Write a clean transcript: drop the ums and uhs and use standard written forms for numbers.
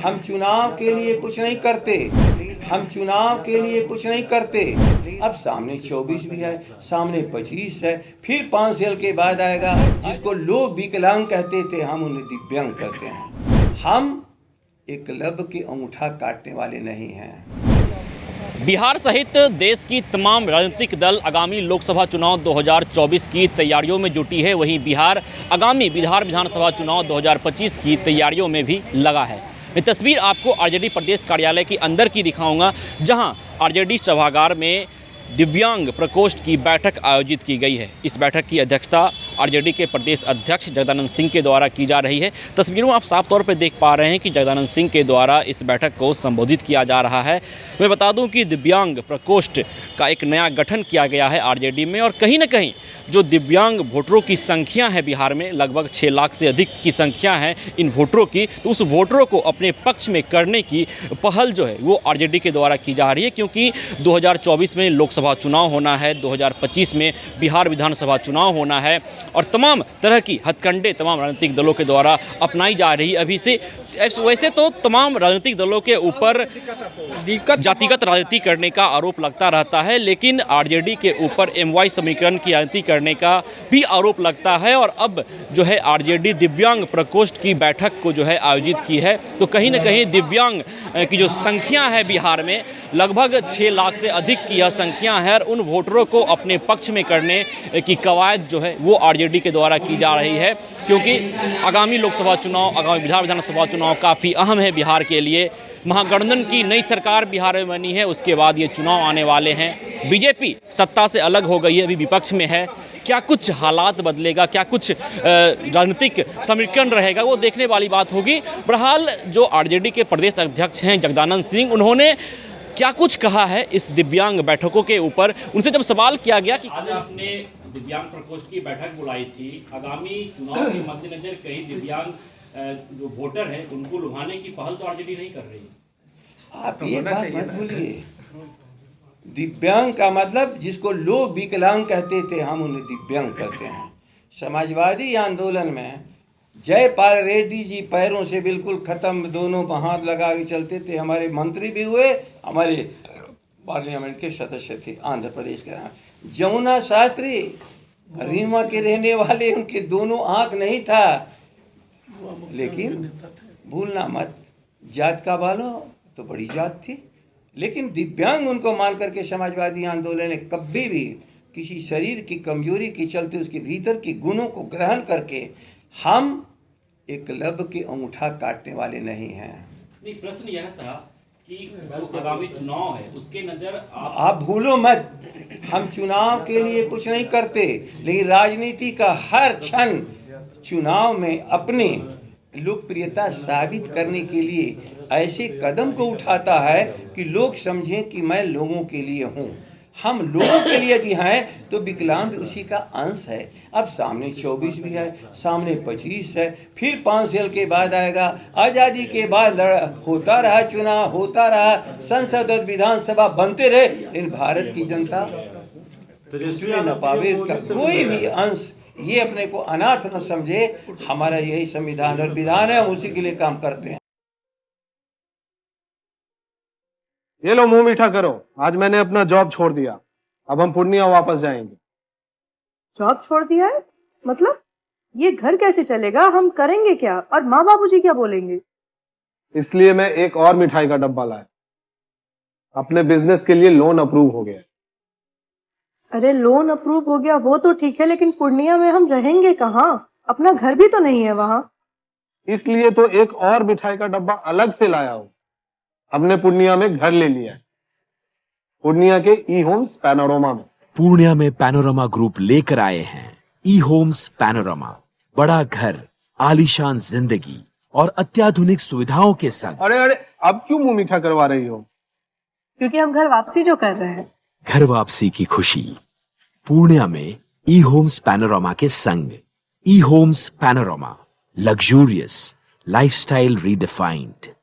हम चुनाव के लिए कुछ नहीं करते, हम चुनाव के लिए कुछ नहीं करते। अब सामने 24 भी है, सामने 25 है, फिर 5 साल के बाद आएगा। जिसको लोग विकलांग कहते थे, हम उन्हें दिव्यांग कहते हैं। हम एकलव्य के अंगूठा काटने वाले नहीं हैं। बिहार सहित देश की तमाम राजनीतिक दल आगामी लोकसभा चुनाव 2024 की तैयारियों में जुटी है। वहीं बिहार आगामी बिहार विधानसभा चुनाव 2025 की तैयारियों में भी लगा है। मैं तस्वीर आपको आरजेडी प्रदेश कार्यालय के अंदर की दिखाऊंगा, जहां आरजेडी सभागार में दिव्यांग प्रकोष्ठ की बैठक आयोजित की गई है। इस बैठक की अध्यक्षता आरजेडी के प्रदेश अध्यक्ष जगदानंद सिंह के द्वारा की जा रही है। तस्वीरों में आप साफ तौर पर देख पा रहे हैं कि जगदानंद सिंह के द्वारा इस बैठक को संबोधित किया जा रहा है। मैं बता दूं कि दिव्यांग प्रकोष्ठ का एक नया गठन किया गया है आरजेडी में, और कहीं ना कहीं जो दिव्यांग वोटरों की संख्या है बिहार में, लगभग 6 लाख से अधिक की संख्या है इन वोटरों की, तो उस वोटरों को अपने पक्ष में करने की पहल जो है वो आरजेडी के द्वारा की जा रही है। क्योंकि 2024 में लोकसभा चुनाव होना है, 2025 में बिहार विधानसभा चुनाव होना है, और तमाम तरह की हथकंडे तमाम राजनीतिक दलों के द्वारा अपनाई जा रही है अभी से। वैसे तो तमाम राजनीतिक दलों के ऊपर जातिगत राजनीति करने का आरोप लगता रहता है, लेकिन आरजेडी के ऊपर एमवाई समीकरण की राजनीति करने का भी आरोप लगता है। और अब जो है आरजेडी दिव्यांग प्रकोष्ठ की बैठक को जो है आयोजित की है, तो कहीं ना कहीं दिव्यांग की जो संख्या है बिहार में, लगभग 6 लाख से अधिक की यह संख्या है, और उन वोटरों को अपने पक्ष में करने की कवायद जो है वो आरजेडी के द्वारा की जा रही है। क्योंकि आगामी लोकसभा चुनाव, आगामी बिहार विधानसभा चुनाव काफ़ी अहम है बिहार के लिए। महागठबंधन की नई सरकार बिहार में बनी है, उसके बाद ये चुनाव आने वाले हैं। बीजेपी सत्ता से अलग हो गई है, अभी विपक्ष में है। क्या कुछ हालात बदलेगा, क्या कुछ राजनीतिक समीकरण रहेगा, वो देखने वाली बात होगी। बहरहाल जो आरजेडी के प्रदेश अध्यक्ष हैं जगदानंद सिंह, उन्होंने क्या कुछ कहा है इस दिव्यांग बैठकों के ऊपर। उनसे जब सवाल किया गया कि आज आपने दिव्यांग प्रकोष्ठ की बैठक बुलाई थी, आगामी चुनाव के मद्देनजर कई दिव्यांग जो वोटर हैं उनको लुभाने की पहल तो आरजेडी नहीं कर रही है। आप ये बात मत भूलिए, दिव्यांग का मतलब जिसको लोग विकलांग कहते थे, हम उन्हें दिव्यांग कहते हैं। समाजवादी आंदोलन में जयपाल रेड्डी जी पैरों से बिल्कुल खत्म, दोनों हाथ लगा के चलते थे। हमारे मंत्री भी हुए, हमारे पार्लियामेंट के सदस्य थे आंध्र प्रदेश के। जमुना शास्त्री रीवा के रहने वाले, उनके दोनों आंख नहीं था, लेकिन भूलना मत, जात का बालो तो बड़ी जात थी। लेकिन दिव्यांग उनको मान करके समाजवादी आंदोलन ने कभी भी किसी शरीर की कमजोरी के चलते उसके भीतर के गुणों को ग्रहण करके, हम एकलव्य के अंगूठा काटने वाले नहीं हैं। नहीं, प्रश्न यह था कि आगामी चुनाव है, उसके नजर आप भूलो मत, हम चुनाव के लिए कुछ नहीं करते, लेकिन राजनीति का हर क्षण चुनाव में अपनी लोकप्रियता साबित करने के लिए ऐसे कदम को उठाता है कि लोग समझें कि मैं लोगों के लिए हूँ। हम लोगों के लिए यदि हैं तो विकलांग उसी का अंश है। अब सामने 24 भी है, सामने 25 है, फिर 5 साल के बाद आएगा। आज़ादी के बाद होता रहा चुनाव, होता रहा, संसद और विधानसभा बनते रहे, लेकिन भारत की जनता न पावे उसका कोई भी अंश। ये अपने को अनाथ न समझे, हमारा यही संविधान और विधान है, हम उसी के लिए काम करते हैं। ये लो मुंह मीठा करो, आज मैंने अपना जॉब छोड़ दिया, अब हम पूर्णिया वापस जाएंगे। जॉब छोड़ दिया है? मतलब ये घर कैसे चलेगा, हम करेंगे क्या, और माँ बाबूजी क्या बोलेंगे? इसलिए मैं एक और मिठाई का डब्बा लाया, अपने बिजनेस के लिए लोन अप्रूव हो गया। अरे लोन अप्रूव हो गया वो तो ठीक है, लेकिन पूर्णिया में हम रहेंगे कहाँ? अपना घर भी तो नहीं है वहाँ। इसलिए तो एक और मिठाई का डब्बा अलग से लाया हूँ। हमने पूर्णिया में घर ले लिया है, पूर्णिया के ई होम्स पैनोरमा में। पूर्णिया में पैनोरमा ग्रुप लेकर आए हैं ई होम्स पैनोरमा। बड़ा घर, आलीशान जिंदगी और अत्याधुनिक सुविधाओं के संग। अरे अब क्यों मुंह मीठा करवा रही हो? क्योंकि हम घर वापसी जो कर रहे हैं। घर वापसी की खुशी पूर्णिया में ई होम्स पैनोरमा के संग। E homes panorama, luxurious lifestyle redefined.